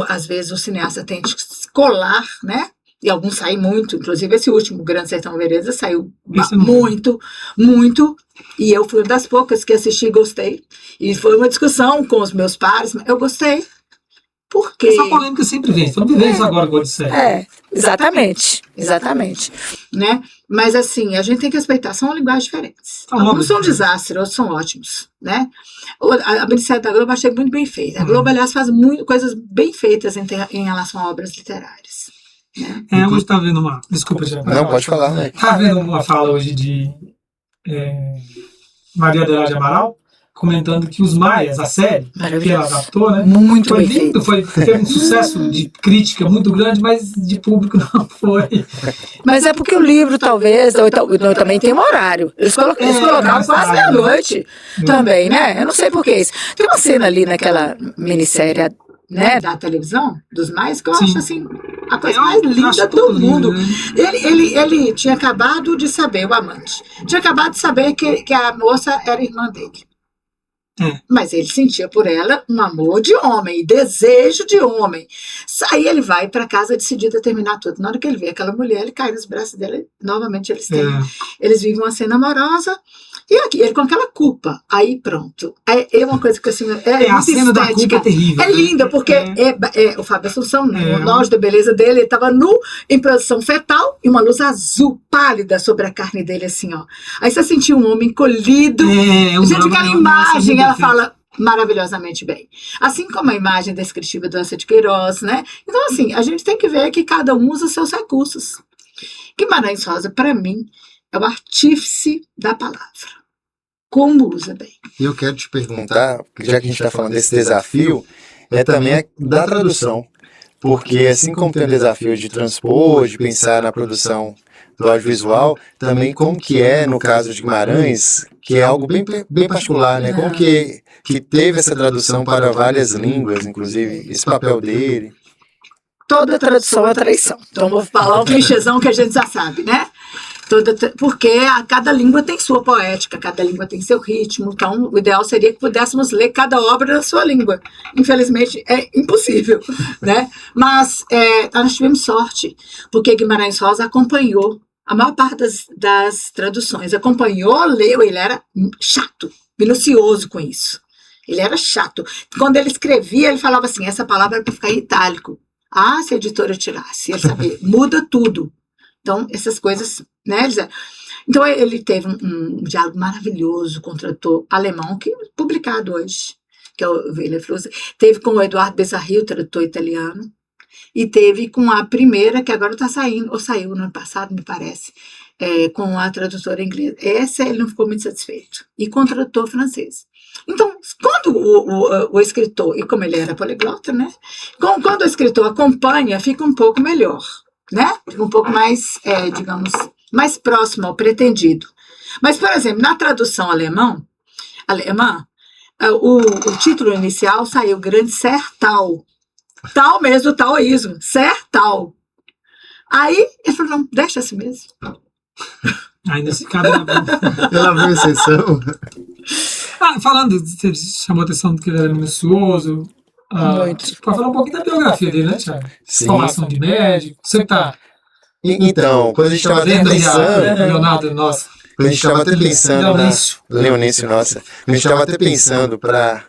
às vezes, o cineasta tente colar, né? E alguns saem muito. Inclusive, esse último, Grande Sertão Veredas, saiu muito. E eu fui uma das poucas que assisti e gostei. E foi uma discussão com os meus pares. Eu gostei. Porque... Essa polêmica sempre vem. Estamos vivendo isso agora, vou dizer. Exatamente. Né? Mas assim, a gente tem que respeitar, são linguagens diferentes. Alguns são desastres, outros são ótimos, né? A minissérie da Globo eu achei muito bem feita. A Globo, aliás, faz coisas bem feitas em relação a obras literárias. Né? Hoje tá vendo uma... Desculpa, já. Não, pode falar, né? Tá vendo uma fala hoje de Maria Adelaide Amaral, comentando que os Maias, a série que ela adaptou, né? Muito foi bem lindo, teve um sucesso de crítica muito grande, mas de público não foi. Mas é porque o livro, talvez, também tem um horário. Eles colocaram quase meia-noite também, né? Eu não sei por que isso. Tem uma cena ali naquela minissérie, né? Da televisão, dos mais, que eu acho assim, a coisa mais linda do mundo. Né? Ele tinha acabado de saber, o amante, tinha acabado de saber que a moça era irmã dele. Mas ele sentia por ela um amor de homem, desejo de homem. Aí ele vai para casa decidido a terminar tudo. Na hora que ele vê aquela mulher, ele cai nos braços dela. Novamente eles vivem uma cena amorosa. E aqui, ele com aquela culpa. Aí pronto. É uma coisa que assim, a cena da culpa é terrível. É linda, porque o Fábio Assunção, no auge da beleza dele, ele estava nu, em posição fetal, e uma luz azul pálida sobre a carne dele, assim, ó. Aí você sentiu um homem encolhido. Gente, aquela imagem, ela fala maravilhosamente bem. Assim como a imagem descritiva do Ânsia de Queiroz, né? Então, assim, a gente tem que ver que cada um usa os seus recursos. Guimarães Rosa, para mim, é o artífice da palavra. Como usa bem. E eu quero te perguntar, já que a gente está falando desse desafio, também da tradução. porque assim como tem o desafio de transpor, de pensar na produção do audiovisual, também como que é, no caso de Guimarães, que é algo bem particular, né? Como que teve essa tradução para várias línguas, inclusive, esse papel dele. Toda tradução é traição. Então vou falar um clichêzão que a gente já sabe, né? Porque cada língua tem sua poética, cada língua tem seu ritmo, então o ideal seria que pudéssemos ler cada obra na sua língua. Infelizmente é impossível, né? Mas nós tivemos sorte, porque Guimarães Rosa acompanhou a maior parte das traduções, acompanhou, leu, ele era chato, minucioso com isso. Ele era chato. Quando ele escrevia, ele falava assim, essa palavra é para ficar em itálico. Ah, se a editora tirasse, ele sabia, muda tudo. Então, essas coisas, né? Então, ele teve um diálogo maravilhoso com o tradutor alemão, que é publicado hoje, que é o Wille Fluse. Teve com o Eduardo Bezarri, o tradutor italiano, e teve com a primeira, que agora está saindo, ou saiu no ano passado, me parece, com a tradutora inglesa. Essa ele não ficou muito satisfeito. E com o tradutor francês. Então, quando o escritor, e como ele era poliglota, né? Quando o escritor acompanha, fica um pouco melhor, né? Fica um pouco mais, digamos, mais próximo ao pretendido. Mas, por exemplo, na tradução alemã, o título inicial saiu Grande Sertal. Tal mesmo, taoísmo, Sertal. Aí, ele falou, não, deixa assim mesmo. Ainda se cabe na boca. Ela viu exceção. Falando, você chamou a atenção do que ele era minucioso. Muito. Pode falar um pouquinho da biografia dele, né, Thiago? Sim. Formação de médico. Você está Então, quando a gente estava até dentro pensando... Leonardo, nossa. Quando a gente estava até pensando Leonício. Leonício, nossa. A gente estava até pensando para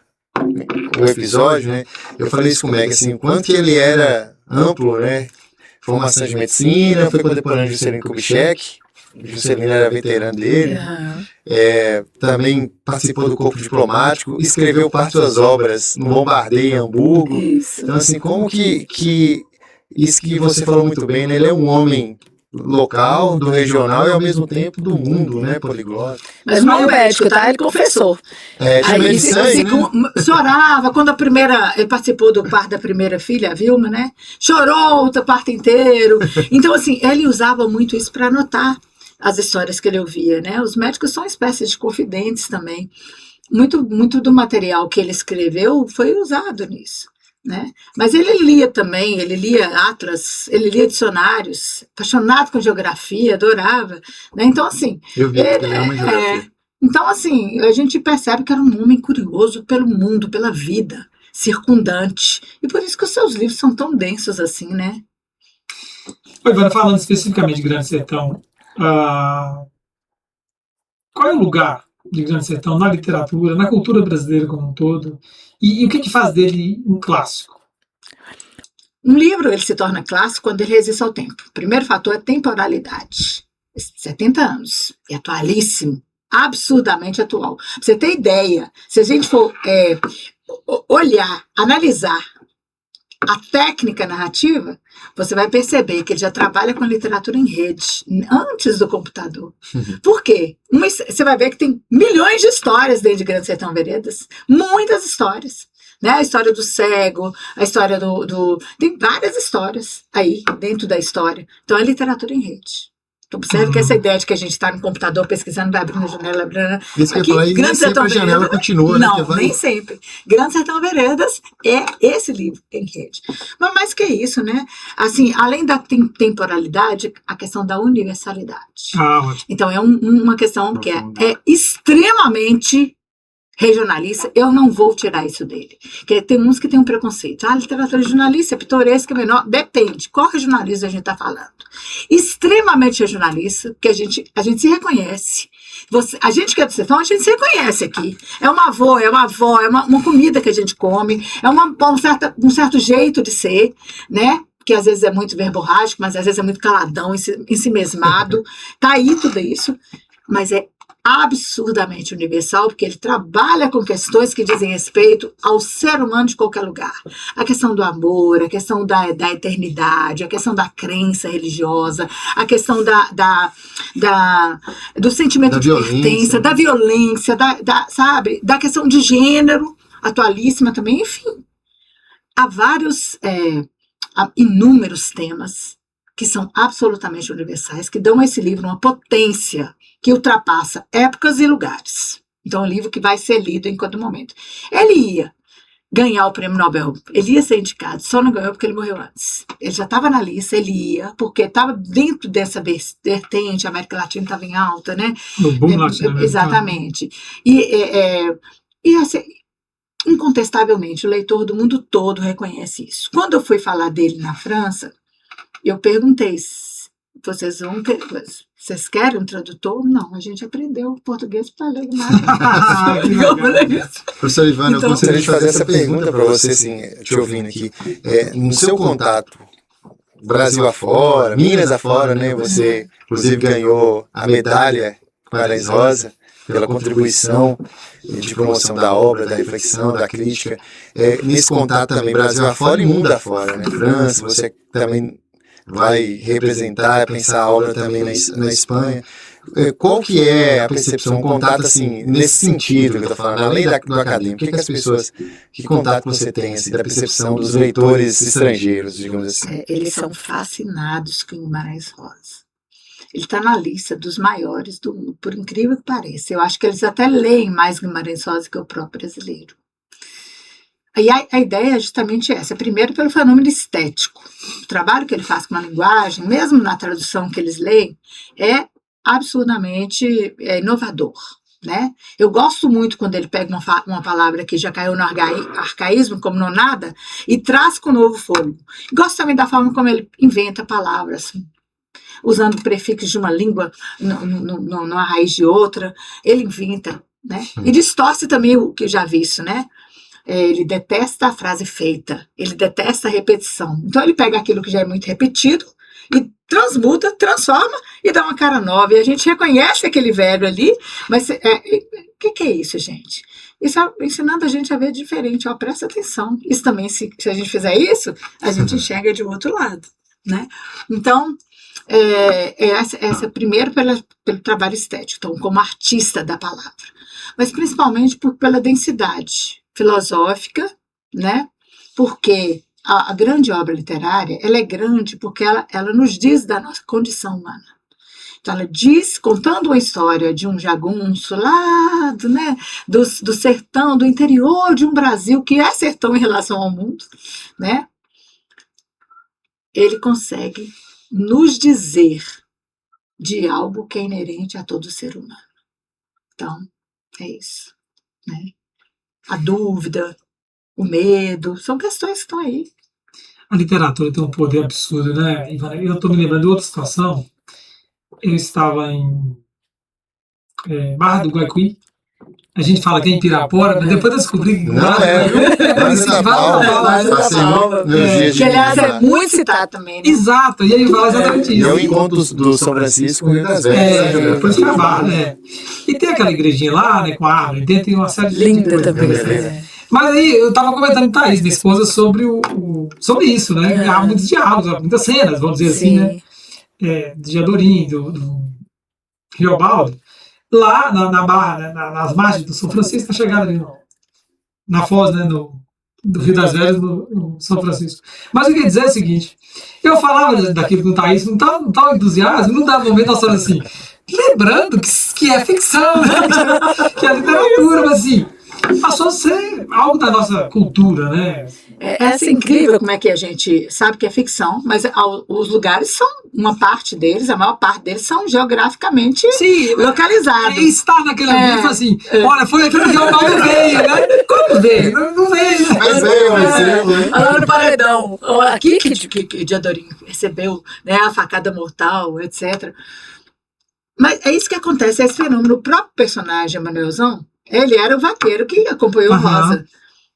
o episódio, né? Eu falei isso com o Meg, assim, o quanto que ele era amplo, né? Formação de medicina, foi contemporâneo de Juscelino Kubitschek. Juscelino era veterano dele. Também participou do corpo diplomático, escreveu parte das obras no bombardeio em Hamburgo. Isso. Então, assim, como que isso que você falou muito bem, né? Ele é um homem local, do regional e ao mesmo tempo do mundo, né? Poliglota. Mas não é médico, tá? Ele confessou. Tinha medo de sangue, né? Chorava quando ele participou do parto da primeira filha, a Vilma, né? Chorou o parto inteiro. Então, assim, ele usava muito isso para anotar as histórias que ele ouvia, né? Os médicos são espécies de confidentes também. Muito do material que ele escreveu foi usado nisso, né? Mas ele lia também, ele lia atlas, ele lia dicionários, apaixonado com geografia, adorava, né? Então, assim... Eu vi, ele ama geografia. Então, assim, a gente percebe que era um homem curioso pelo mundo, pela vida, circundante. E por isso que os seus livros são tão densos assim, né? Ivana, falando especificamente de Grande Sertão, qual é o lugar de Grande Sertão na literatura, na cultura brasileira como um todo? E o que faz dele um clássico? Um livro ele se torna clássico quando ele resiste ao tempo. O primeiro fator é temporalidade. 70 anos. É atualíssimo. Absurdamente atual. Pra você ter ideia, se a gente for olhar, analisar a técnica narrativa, você vai perceber que ele já trabalha com literatura em rede, antes do computador. Por quê? Você vai ver que tem milhões de histórias dentro de Grande Sertão Veredas, muitas histórias. Né? A história do cego, a história tem várias histórias aí dentro da história. Então é literatura em rede. Então, observe que essa ideia de que a gente está no computador pesquisando, vai abrindo a janela, abrindo... Isso que eu ia falar, e nem sempre a janela continua, não, né? Nem sempre. Grande Sertão Veredas é esse livro em rede. Mas mais que isso, né? Assim, além da temporalidade, a questão da universalidade. Então, é uma questão que é extremamente regionalista. Eu não vou tirar isso dele. Porque tem uns que tem um preconceito. Literatura regionalista, é pitoresca, menor. Depende. Qual regionalista a gente está falando? Extremamente regionalista, porque a gente se reconhece. A gente que é do sertão, a gente se reconhece aqui. É uma avó, é uma comida que a gente come, é um certo jeito de ser, né? Que às vezes é muito verborrágico, mas às vezes é muito caladão, ensimesmado. Tá aí tudo isso. Mas é absurdamente universal, porque ele trabalha com questões que dizem respeito ao ser humano de qualquer lugar. A questão do amor, a questão da eternidade, a questão da crença religiosa, a questão do sentimento de pertença, da violência, sabe? Da questão de gênero, atualíssima também, enfim. Há há inúmeros temas que são absolutamente universais, que dão a esse livro uma potência que ultrapassa épocas e lugares. Então, é um livro que vai ser lido em todo momento. Ele ia ganhar o prêmio Nobel, ele ia ser indicado, só não ganhou porque ele morreu antes. Ele já estava na lista, ele ia, porque estava dentro dessa vertente, a América Latina estava em alta, né? No boom latino-americano. Exatamente. E assim, incontestavelmente, o leitor do mundo todo reconhece isso. Quando eu fui falar dele na França, eu perguntei, vocês querem um tradutor? Não, a gente aprendeu português para ler mais. Professor Ivana, Então, eu gostaria de fazer essa pergunta para você, assim, te ouvindo aqui. No seu contato, Brasil afora, Minas afora, né? Você, inclusive, ganhou a medalha Guimarães Rosa pela contribuição de promoção da obra, da reflexão, da crítica. Nesse contato também, Brasil afora e mundo afora, né? França, você também vai representar, pensar a obra também na Espanha. Qual que é a percepção, o contato, assim, nesse sentido que eu estou falando, além do acadêmico? Que as pessoas, que contato você tem, assim, da percepção dos leitores estrangeiros, digamos assim? Eles são fascinados com Guimarães Rosa. Ele está na lista dos maiores do mundo, por incrível que pareça. Eu acho que eles até leem mais Guimarães Rosa que o próprio brasileiro. E a ideia é justamente essa. Primeiro, pelo fenômeno estético. O trabalho que ele faz com a linguagem, mesmo na tradução que eles leem, é absurdamente inovador. Né? Eu gosto muito quando ele pega uma palavra que já caiu no arcaísmo, como nonada, e traz com novo fôlego. Gosto também da forma como ele inventa palavras, usando prefixos de uma língua numa raiz de outra. Ele inventa, né? E distorce também o que eu já vi isso, né? Ele detesta a frase feita, ele detesta a repetição. Então ele pega aquilo que já é muito repetido e transmuta, transforma e dá uma cara nova. E a gente reconhece aquele velho ali, mas o que é isso, gente? Isso é ensinando a gente a ver diferente. Ó, presta atenção. Isso também, se a gente fizer isso, a gente enxerga de outro lado, né? Então, essa primeiro pelo trabalho estético, então, como artista da palavra, mas principalmente pela densidade filosófica, né? Porque a grande obra literária, ela é grande porque ela nos diz da nossa condição humana. Então ela diz, contando uma história de um jagunço lá do sertão, do interior de um Brasil que é sertão em relação ao mundo, né? Ele consegue nos dizer de algo que é inerente a todo ser humano. Então, é isso, né? A dúvida, o medo, são questões que estão aí. A literatura tem um poder absurdo, né, Ivana? Eu estou me lembrando de outra situação. Eu estava em Barra do Guayaquil. A gente fala que é em Pirapora, mas depois eu descobri que Não é. Que, aliás, é muito citado também, né? Exato, e ele fala exatamente isso. É o encontro do São Francisco e das Velhas. Depois que né? E tem aquela igrejinha lá, né, com a árvore, dentro tem uma série de Linda também. Mas aí eu estava comentando com Thaís, minha esposa, sobre isso, né? Há muitos diálogos, muitas cenas, vamos dizer assim, né? De Adorim, do Riobaldo. Lá na Barra, né, nas margens do São Francisco, está chegando ali na foz, né, do Rio das Velhas, no São Francisco. Mas o que eu ia dizer é o seguinte: eu falava daquilo com o Thaís, não estava entusiasmo, não dava momento nós falamos assim, lembrando que é ficção, né, que é literatura, mas assim, passou a ser algo da nossa cultura, né? É incrível como é que a gente sabe que é ficção, mas os lugares são, uma parte deles, a maior parte deles são geograficamente localizados. E está naquele ambiente assim, olha, foi aqui que o Paulo veio, né? Como veio? Não veio. Mas veio, né? Lá no Paredão, aqui que de Adorim recebeu, né, a facada mortal, etc. Mas é isso que acontece, é esse fenômeno. O próprio personagem, Manuelzão, ele era o vaqueiro que acompanhou Rosa.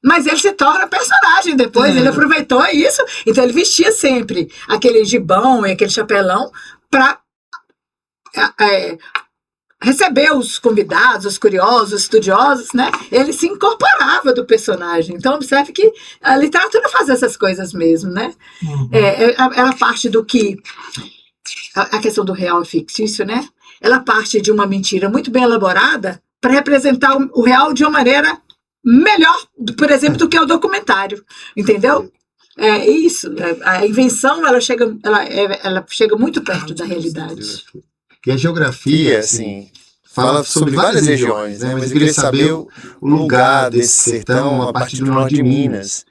Mas ele se torna personagem depois, ele aproveitou isso. Então ele vestia sempre aquele gibão e aquele chapelão para receber os convidados, os curiosos, os estudiosos, né? Ele se incorporava do personagem. Então observe que a literatura faz essas coisas mesmo, né? Ela parte do que... A questão do real e fictício, né? Ela parte de uma mentira muito bem elaborada para representar o real de uma maneira melhor, por exemplo, do que o documentário, entendeu? É isso. A invenção, ela chega muito perto da realidade. E a geografia, assim, fala sobre várias regiões, né? Mas eu queria saber o lugar desse sertão a partir do norte de Minas.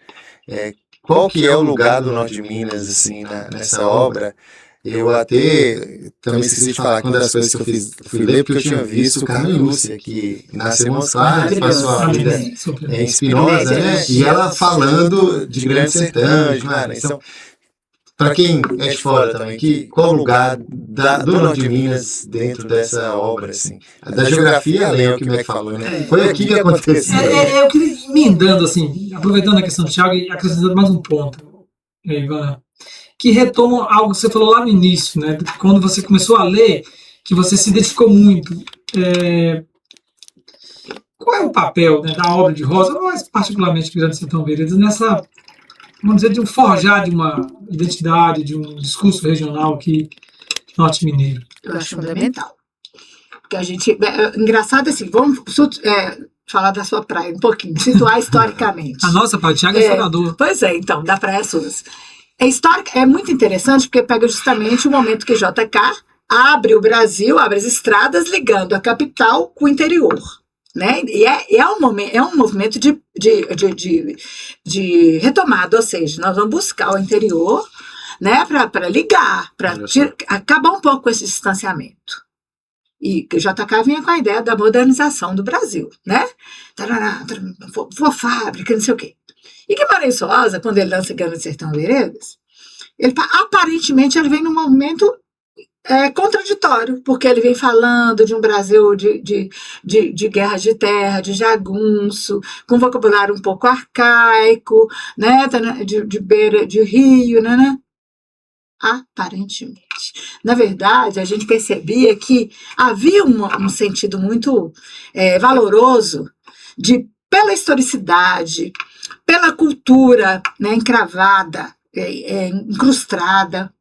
Qual que é o lugar do norte de Minas, assim, nessa obra? Eu até também esqueci de falar que uma das coisas que eu fui ler, porque eu tinha visto Carmen Lúcia, que nasceu em Montes Claros, passou a vida em Espinosa, né? E ela falando de Grande Sertão, de Guimarães. Então, para quem é de fora também, qual o lugar do norte de Minas dentro dessa obra, assim? Da geografia, além do que o Mac falou, né? Foi aqui que aconteceu. Eu queria ir emendando, assim, aproveitando a questão do Thiago e acrescentando mais um ponto, Ivana, que retoma algo que você falou lá no início, né? Quando você começou a ler, que você se identificou muito. Qual é o papel, né, da obra de Rosa, mas particularmente de Grande Sertão Veredas, nessa, vamos dizer, de um forjar de uma identidade, de um discurso regional aqui norte mineiro? Eu acho fundamental. Porque a gente... engraçado assim, vamos falar da sua praia um pouquinho, situar historicamente. A nossa praia, Thiago é Salvador. Pois é, então, da Praia Suas. É muito interessante porque pega justamente o momento que JK abre o Brasil, abre as estradas ligando a capital com o interior. Né? E é um movimento de retomada, ou seja, nós vamos buscar o interior, né, para ligar, para acabar um pouco com esse distanciamento. E o JK vinha com a ideia da modernização do Brasil, né? Fábrica, não sei o quê. E Guimarães Rosa, quando ele lança Grande Sertão Veredas, aparentemente ele vem num movimento contraditório, porque ele vem falando de um Brasil de guerras de terra, de jagunço, com vocabulário um pouco arcaico, né, de beira de rio, né? Aparentemente. Na verdade, a gente percebia que havia um sentido muito valoroso pela historicidade, pela cultura, né, encravada, incrustada,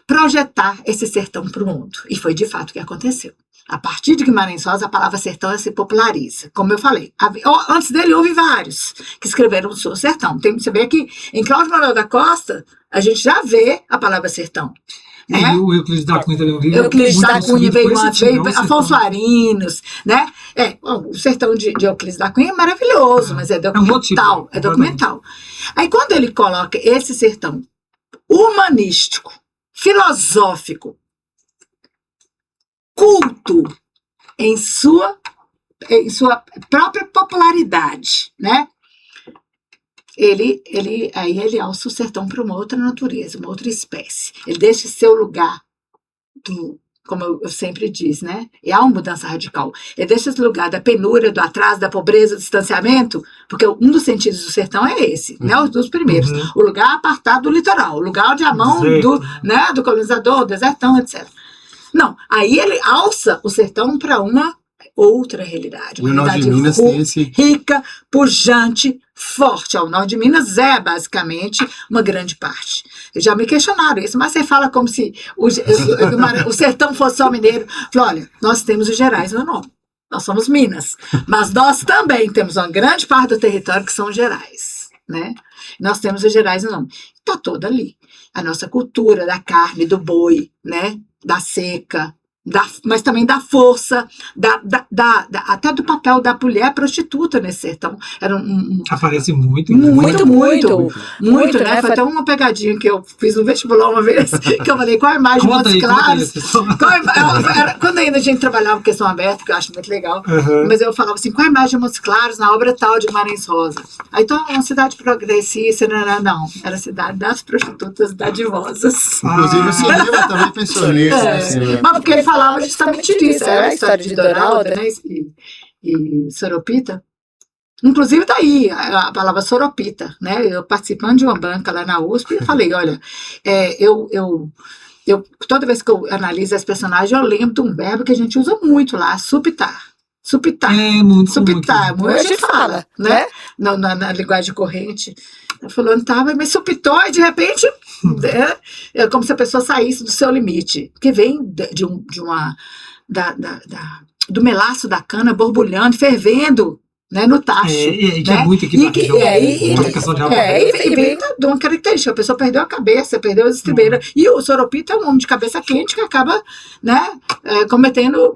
projetar esse sertão para o mundo. E foi de fato o que aconteceu. A partir de Guimarães Rosa, a palavra sertão se populariza. Como eu falei, antes dele houve vários que escreveram sobre o sertão. Você vê que em Cláudio Manuel da Costa, a gente já vê a palavra sertão. E o Euclides da Cunha também veio. Euclides da Cunha veio antes, veio Afonso Arinos, né? O sertão de Euclides da Cunha é maravilhoso, mas é documental. É documental. Aí quando ele coloca esse sertão humanístico, filosófico, culto em sua própria popularidade, né? Ele alça o sertão para uma outra natureza, uma outra espécie. Ele deixa seu lugar como eu sempre disse, né? E há uma mudança radical. Ele deixa esse lugar da penúria, do atraso, da pobreza, do distanciamento, porque um dos sentidos do sertão é esse, né? Os dos primeiros. O lugar apartado do litoral, o lugar onde a mão do colonizador, desertão, etc. Não, aí ele alça o sertão para uma outra realidade. Uma realidade rica, pujante, forte. O norte de Minas é, basicamente, uma grande parte. Já me questionaram isso, mas você fala como se o sertão fosse só mineiro. Falei, olha, nós temos os Gerais no nome. Nós somos Minas. Mas nós também temos uma grande parte do território que são Gerais, né? Nós temos os Gerais no nome. Está toda ali. A nossa cultura da carne, do boi, né? Da seca, mas também da força, até do papel da mulher prostituta nesse sertão. Aparece muito, né? Foi até uma pegadinha que eu fiz no vestibular uma vez, que eu falei, qual a imagem de Montes Claros? Quando ainda a gente trabalhava com questão aberta, que eu acho muito legal, mas eu falava assim, qual a imagem de Montes Claros na obra tal de Guimarães Rosa? Aí, então, uma cidade progressista, não, era a cidade das prostitutas dadivosas. Inclusive o cinema também pensou nisso. Mas porque ele falava justamente disso, era a história de Doralda, né, e Soropita. Inclusive daí a palavra Soropita, né, eu participando de uma banca lá na USP, eu falei, olha, eu toda vez que eu analiso esse personagem, eu lembro de um verbo que a gente usa muito lá, supitar. Supitar. Supitar, muito a gente fala, né? Na linguagem corrente. Fulano estava, mas supitou e de repente é como se a pessoa saísse do seu limite, que vem do melaço da cana borbulhando, fervendo, né, no tacho. E que né? é muito equipamento. Muita questão de E vem de uma característica, a pessoa perdeu a cabeça, perdeu as estribeiras. E o Soropita é um homem de cabeça quente que acaba, né,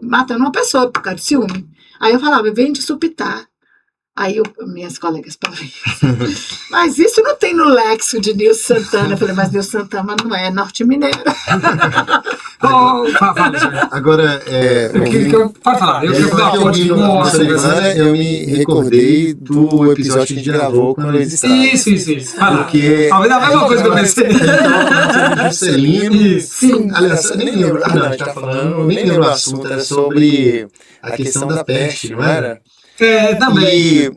matando uma pessoa por causa de ciúme. Aí eu falava, vem de Supitar. Aí minhas colegas falavam, mas isso não tem no Lexo de Nilson Santana. Eu falei, mas Nilson Santana não é norte-mineiro. Agora, pode falar. Eu me recordei do episódio que a gente gravou com a Luiz Estrada. Isso. Porque talvez a mesma coisa que eu pensei. Juscelino. Sim. Aliás, eu nem lembro. A gente tá falando, eu nem lembro o assunto, era sobre a questão da peste, não era? Também. E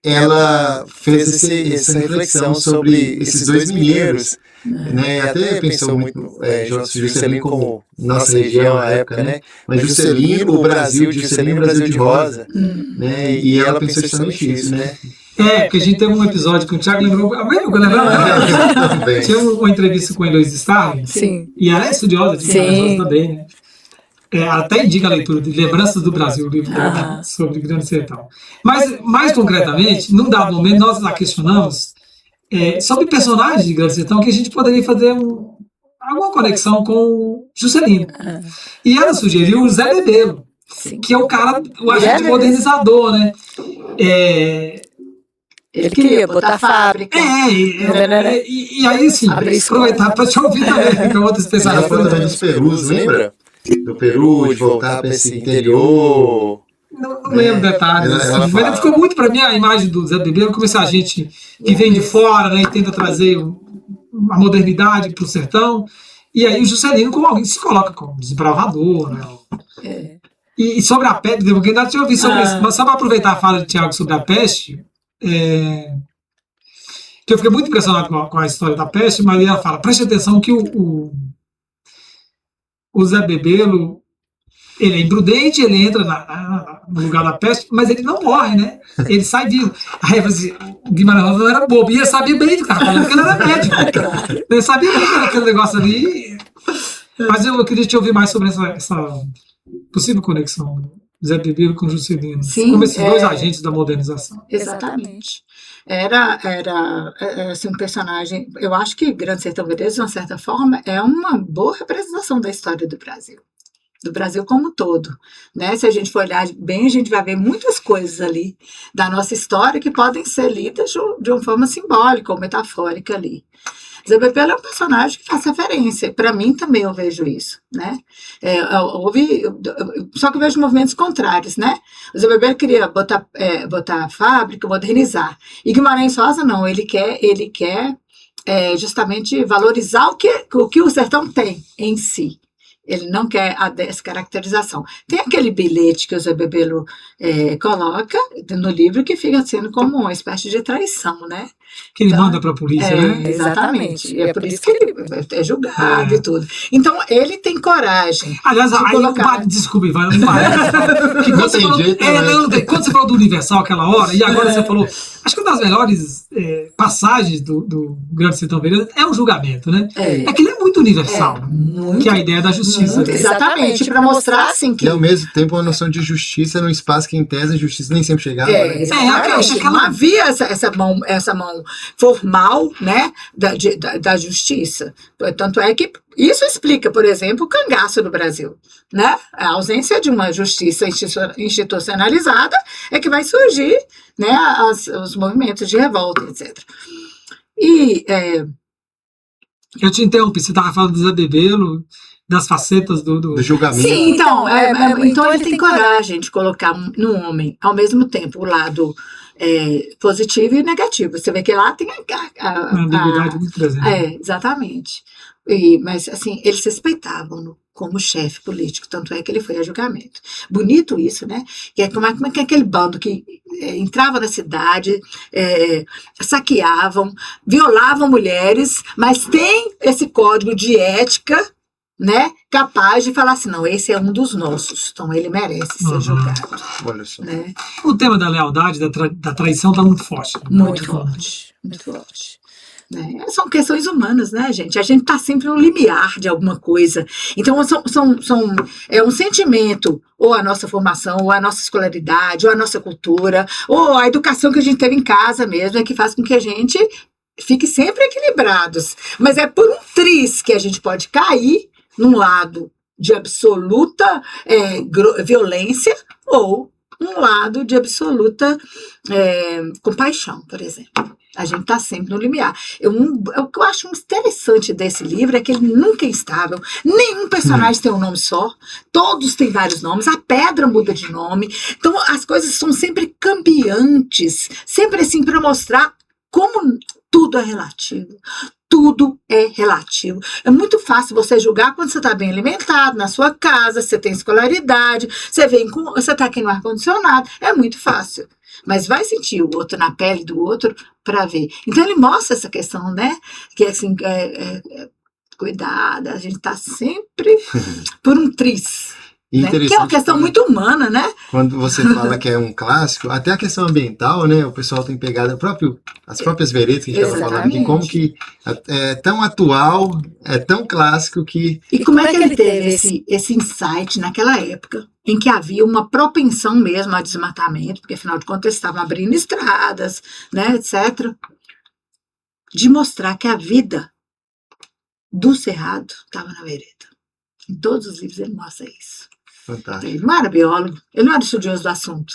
ela fez essa reflexão sobre esses dois mineiros, né? Até pensou muito Juscelino como nossa região à época, né? Mas Juscelino, o Brasil de rosa, né? E ela pensou justamente isso, né? Porque a gente teve um episódio que o Thiago lembrou. Tinha uma entrevista com a Heloísa Starling. Sim. E ela é estudiosa de Minas também, né? Até indica a leitura de Lembranças do Brasil, livro sobre Grande Sertão. Mas, mais concretamente, num dado momento, nós lá questionamos sobre personagens de Grande Sertão que a gente poderia fazer alguma conexão com o Juscelino. E ela sugeriu o Zé Bebelo, que é o cara, o agente modernizador, né? Ele queria botar fábrica. E aí, assim, aproveitar para te ouvir também, que é outra especialidade. Ela falou também dos Perus, lembra? Do Peru, de voltar para esse interior. Não lembro detalhes. Mas ficou muito para mim a imagem do Zé Bebelo, como essa gente que vem de fora, né, e tenta trazer a modernidade para o sertão. E aí o Juscelino, como alguém se coloca como desbravador, né? E sobre a peste, porque ainda tinha ouvido sobre isso, mas só para aproveitar a fala de Thiago sobre a peste, que eu fiquei muito impressionado com a história da peste, mas ela fala, preste atenção que o Zé Bebelo, ele é imprudente, ele entra no lugar da peste, mas ele não morre, né? Ele sai vivo. Aí eu falei assim, o Guimarães Rosa não era bobo, ia saber bem do cara, falando que ele era médico. Ele sabia bem que era aquele negócio ali. Mas eu queria te ouvir mais sobre essa possível conexão do Zé Bebelo com o Juscelino. Sim, como esses dois agentes da modernização. Exatamente. Era assim, um personagem. Eu acho que Grande Sertão Veredas, de uma certa forma, é uma boa representação da história do Brasil como um todo, né? Se a gente for olhar bem, a gente vai ver muitas coisas ali da nossa história que podem ser lidas de uma forma simbólica ou metafórica ali. Zé Bebelo é um personagem que faz referência. Para mim também eu vejo isso, né? Só que eu vejo movimentos contrários, né? O Zé Bebelo queria botar a fábrica, modernizar. E Guimarães Rosa não, ele quer justamente valorizar o que o sertão tem em si. Ele não quer a descaracterização. Tem aquele bilhete que o Zé Bebelo coloca no livro que fica sendo como uma espécie de traição, né? Que ele manda para a polícia, né? Exatamente. É por isso que ele é julgado e tudo. Então, ele tem coragem. Aliás, desculpe, vai. Quando você falou do Universal aquela hora, e agora você falou, acho que uma das melhores passagens do Grande Sertão Veredas é o julgamento, né? É que ele é muito universal, que é a ideia da justiça. Exatamente, para mostrar assim que... E ao mesmo tempo uma noção de justiça num espaço que em tese a justiça nem sempre chegava. Não havia essa mão formal, né, da justiça. Tanto é que isso explica, por exemplo, o cangaço no Brasil, né? A ausência de uma justiça institucionalizada é que vai surgir, né, os movimentos de revolta, etc. Eu te interrompi, você estava falando do Zé Bebelo, das facetas do julgamento. Sim, então ele tem coragem de colocar no homem, ao mesmo tempo, o lado positivo e negativo. Você vê que lá tem a ambiguidade muito presente. Exatamente. Mas, assim, eles respeitavam-no como chefe político, tanto é que ele foi a julgamento. Bonito isso, né? Que como é que é aquele bando que entrava na cidade, saqueavam, violavam mulheres, mas tem esse código de ética, né, capaz de falar assim, não, esse é um dos nossos, então ele merece ser julgado. Olha só. Né? O tema da lealdade, da traição está muito forte. Muito forte. né? São questões humanas, né, gente? A gente está sempre no limiar de alguma coisa. Então, é um sentimento, ou a nossa formação, ou a nossa escolaridade, ou a nossa cultura, ou a educação que a gente teve em casa mesmo, é que faz com que a gente fique sempre equilibrados. Mas é por um triz que a gente pode cair num lado de absoluta violência ou um lado de absoluta compaixão, por exemplo. A gente está sempre no limiar. O que eu acho interessante desse livro é que ele nunca é estável. Nenhum personagem tem um nome só. Todos têm vários nomes. A pedra muda de nome. Então, as coisas são sempre cambiantes. Sempre assim, para mostrar como tudo é relativo. Tudo é relativo. É muito fácil você julgar quando você está bem alimentado, na sua casa, você tem escolaridade, você está aqui no ar-condicionado. É muito fácil. Mas vai sentir o outro na pele do outro para ver. Então ele mostra essa questão, né? Que assim, cuidado, a gente está sempre por um triz. Né? Que é uma questão muito humana, né? Quando você fala que é um clássico, até a questão ambiental, né? O pessoal tem pegado as próprias veredas que a gente estava falando aqui, como que é tão atual, é tão clássico que... E como é que ele teve esse insight naquela época, em que havia uma propensão mesmo ao desmatamento, porque afinal de contas eles estavam abrindo estradas, né, etc., de mostrar que a vida do cerrado estava na vereda. Em todos os livros ele mostra isso. Fantástico. Ele não era biólogo, ele não era estudioso do assunto,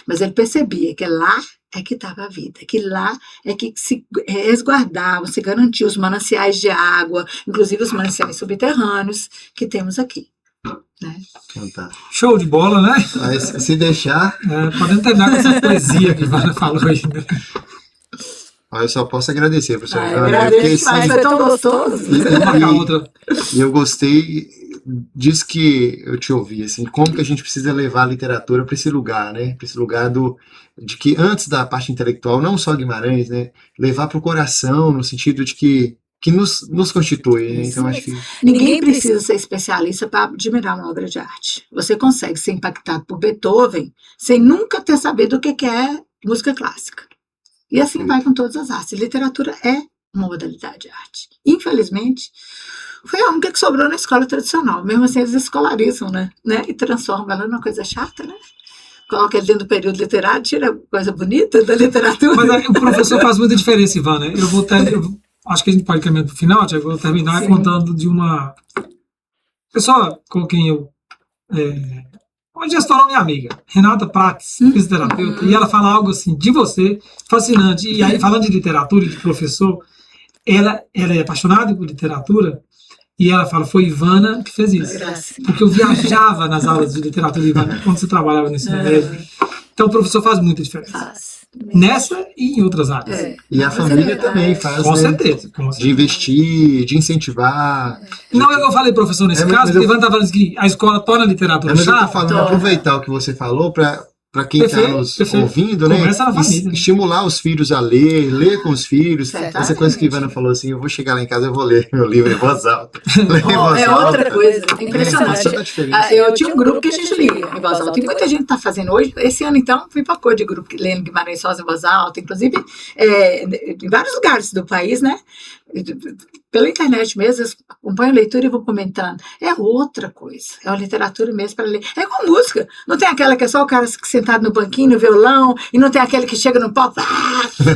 mas ele percebia que lá é que estava a vida, que lá é que se resguardavam, se garantiam os mananciais de água, inclusive os mananciais subterrâneos que temos aqui. Né? Fantástico. Show de bola, né? Mas, se deixar... podemos terminar com essa poesia que a Ivana falou aí, né? Eu só posso agradecer, professor. Foi tão gostoso. E eu gostei disso que eu te ouvi, assim, como que a gente precisa levar a literatura para esse lugar, né? Para esse lugar de que antes da parte intelectual, não só Guimarães, né? Levar para o coração, no sentido de que nos constitui, né? Então, acho que... Ninguém precisa ser especialista para admirar uma obra de arte. Você consegue ser impactado por Beethoven sem nunca ter sabido o que é música clássica. E assim vai com todas as artes. Literatura é uma modalidade de arte. Infelizmente, foi a única que sobrou na escola tradicional. Mesmo assim, eles escolarizam, né? E transformam ela numa coisa chata, né? Coloca ele dentro do período literário, tira a coisa bonita da literatura. Mas aí, o professor faz muita diferença, Ivana. Acho que a gente pode caminhar para o final, Tiago. Eu vou terminar contando de uma pessoa com quem eu... Uma gestora, minha amiga, Renata Prates, fisioterapeuta, e ela fala algo assim, de você, fascinante. E aí, falando de literatura e de professor, ela é apaixonada por literatura, e ela fala, foi Ivana que fez isso. Porque eu viajava nas aulas de literatura, Ivana, quando você trabalhava nesse médio. Então, o professor faz muita diferença. Nessa e em outras áreas. E a família também faz, com certeza. De investir, de incentivar. Não, eu falei professor nesse caso, porque Ivan está falando que a escola torna a literatura chata. Mas eu estou falando, aproveitar o que você falou para quem está nos ouvindo, né? Estimular os filhos a ler com os filhos. Essa coisa que a Ivana falou assim, eu vou chegar lá em casa, eu vou ler meu livro em voz alta. Outra coisa, impressionante. Eu tinha um grupo que a gente lia em voz alta. E muita gente está fazendo hoje. Esse ano, então, fui para cor de grupo lendo Guimarães Rosa em voz alta, inclusive em vários lugares do país, né? Pela internet mesmo, eu acompanho a leitura e vou comentando. É outra coisa. É uma literatura mesmo para ler. É igual música. Não tem aquela que é só o cara sentado no banquinho, no violão, e não tem aquele que chega no palco,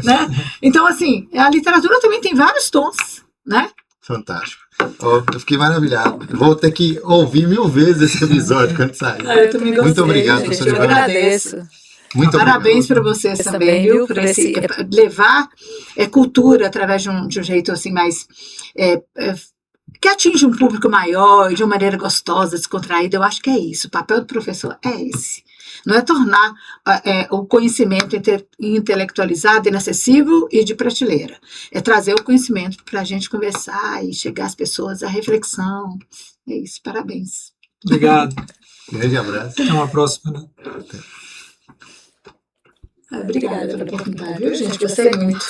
né? Então, assim, a literatura também tem vários tons, né? Fantástico. Eu fiquei maravilhado. Vou ter que ouvir 1000 vezes esse episódio quando sair. Eu também gostei. Muito obrigado, professor Ivana. Eu agradeço. Muito Parabéns para vocês também, viu? Por levar cultura através de um jeito assim mais que atinge um público maior, de uma maneira gostosa, descontraída. Eu acho que é isso. O papel do professor é esse. Não é tornar o conhecimento intelectualizado, inacessível e de prateleira. É trazer o conhecimento para a gente conversar e chegar às pessoas à reflexão. É isso. Parabéns. Obrigado. Grande abraço. Até uma próxima, né? Obrigada pela oportunidade, viu, gente? Gostei muito.